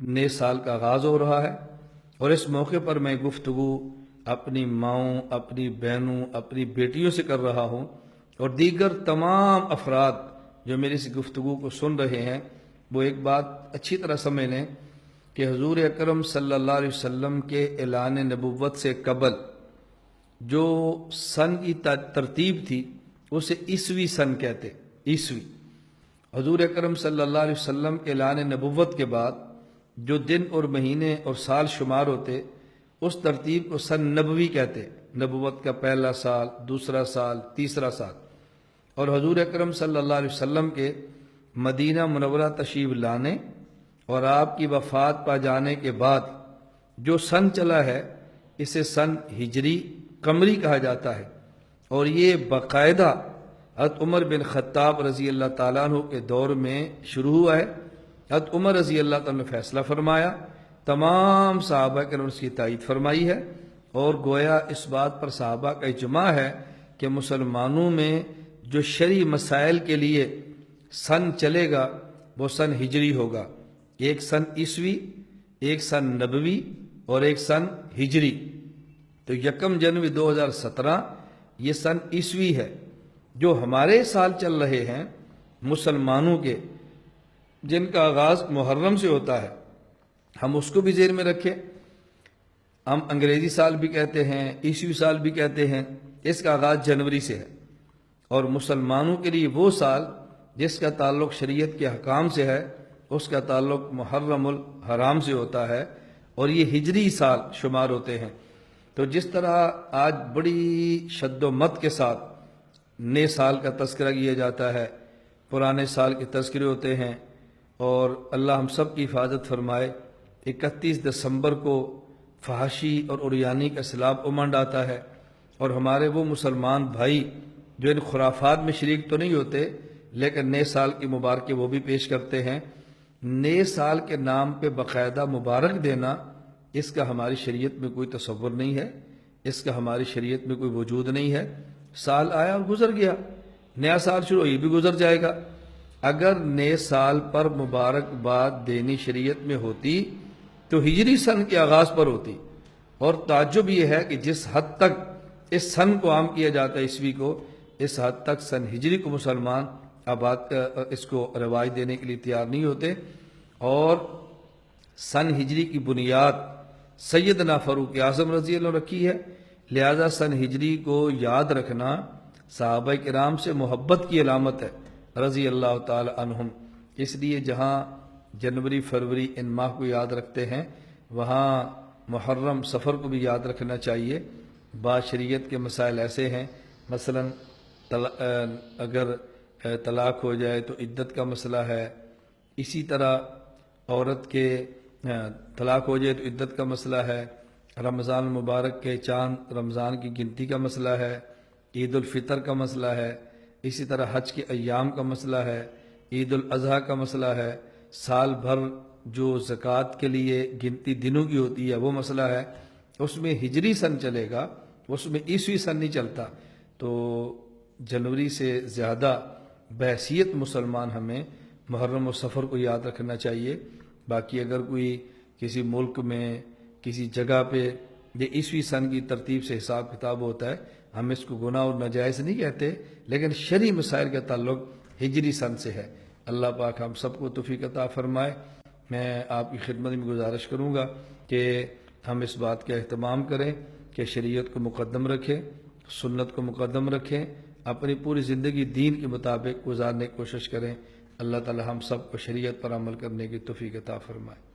نئے سال کا آغاز ہو رہا ہے، اور اس موقع پر میں گفتگو اپنی ماؤں، اپنی بہنوں، اپنی بیٹیوں سے کر رہا ہوں، اور دیگر تمام افراد جو میری اس گفتگو کو سن رہے ہیں وہ ایک بات اچھی طرح سمجھ لیں کہ حضور اکرم صلی اللہ علیہ وسلم کے اعلان نبوت سے قبل جو سن کی ترتیب تھی اسے عیسوی سن کہتے، عیسوی۔ حضور اکرم صلی اللہ علیہ وسلم کے اعلان نبوت کے بعد جو دن اور مہینے اور سال شمار ہوتے اس ترتیب کو سن نبوی کہتے، نبوت کا پہلا سال، دوسرا سال، تیسرا سال۔ اور حضور اکرم صلی اللہ علیہ وسلم کے مدینہ منورہ تشریف لانے اور آپ کی وفات پا جانے کے بعد جو سن چلا ہے اسے سن ہجری قمری کہا جاتا ہے، اور یہ باقاعدہ حضرت عمر بن خطاب رضی اللہ تعالیٰ عنہ کے دور میں شروع ہوا ہے۔ حضرت عمر رضی اللہ تعالیٰ نے فیصلہ فرمایا، تمام صحابہ کے نے اس کی تائید فرمائی ہے، اور گویا اس بات پر صحابہ کا اجماع ہے کہ مسلمانوں میں جو شرعی مسائل کے لیے سن چلے گا وہ سن ہجری ہوگا، ایک سن عیسوی، ایک سن نبوی اور ایک سن ہجری۔ تو 1 جنوری 2017 یہ سن عیسوی ہے۔ جو ہمارے سال چل رہے ہیں مسلمانوں کے، جن کا آغاز محرم سے ہوتا ہے، ہم اس کو بھی ذہن میں رکھیں۔ ہم انگریزی سال بھی کہتے ہیں، عیسوی سال بھی کہتے ہیں، اس کا آغاز جنوری سے ہے، اور مسلمانوں کے لیے وہ سال جس کا تعلق شریعت کے حکام سے ہے اس کا تعلق محرم الحرام سے ہوتا ہے، اور یہ ہجری سال شمار ہوتے ہیں۔ تو جس طرح آج بڑی شد و مت کے ساتھ نئے سال کا تذکرہ کیا جاتا ہے، پرانے سال کے تذکرے ہوتے ہیں، اور اللہ ہم سب کی حفاظت فرمائے، 31 دسمبر کو فحاشی اور عریانی کا سیلاب امنڈ آتا ہے، اور ہمارے وہ مسلمان بھائی جو ان خرافات میں شریک تو نہیں ہوتے لیکن نئے سال کی مبارکیں وہ بھی پیش کرتے ہیں۔ نئے سال کے نام پہ باقاعدہ مبارک دینا، اس کا ہماری شریعت میں کوئی تصور نہیں ہے، اس کا ہماری شریعت میں کوئی وجود نہیں ہے۔ سال آیا اور گزر گیا، نیا سال شروع یہ بھی گزر جائے گا۔ اگر نئے سال پر مبارکباد دینی شریعت میں ہوتی تو ہجری سن کے آغاز پر ہوتی، اور تعجب یہ ہے کہ جس حد تک اس سن کو عام کیا جاتا ہے عیسوی کو، اس حد تک سن ہجری کو مسلمان اس کو رواج دینے کے لیے تیار نہیں ہوتے۔ اور سن ہجری کی بنیاد سیدنا فاروق اعظم رضی اللہ عنہ رکھی ہے، لہذا سن ہجری کو یاد رکھنا صحابہ کرام سے محبت کی علامت ہے رضی اللہ تعالی عنہم۔ اس لیے جہاں جنوری، فروری ان ماہ کو یاد رکھتے ہیں، وہاں محرم، سفر کو بھی یاد رکھنا چاہیے۔ بعض شریعت کے مسائل ایسے ہیں، مثلا اگر طلاق ہو جائے تو عدت کا مسئلہ ہے، اسی طرح عورت کے طلاق ہو جائے تو عدت کا مسئلہ ہے، رمضان المبارک کے چاند رمضان کی گنتی کا مسئلہ ہے، عید الفطر کا مسئلہ ہے، اسی طرح حج کے ایام کا مسئلہ ہے، عید الاضحیٰ کا مسئلہ ہے، سال بھر جو زکوٰۃ کے لیے گنتی دنوں کی ہوتی ہے وہ مسئلہ ہے۔ اس میں ہجری سن چلے گا، اس میں عیسوی سن نہیں چلتا۔ تو جنوری سے زیادہ بحیثیت مسلمان ہمیں محرم و سفر کو یاد رکھنا چاہیے۔ باقی اگر کوئی کسی ملک میں کسی جگہ پہ یہ عیسوی سن کی ترتیب سے حساب کتاب ہوتا ہے، ہم اس کو گناہ اور ناجائز نہیں کہتے، لیکن شرعی مسائل کا تعلق ہجری سن سے ہے۔ اللہ پاک ہم سب کو توفیق عطا فرمائے۔ میں آپ کی خدمت میں گزارش کروں گا کہ ہم اس بات کا اہتمام کریں کہ شریعت کو مقدم رکھیں، سنت کو مقدم رکھیں، اپنی پوری زندگی دین کے مطابق گزارنے کی کوشش کریں۔ اللہ تعالی ہم سب کو شریعت پر عمل کرنے کی توفیق عطا فرمائے۔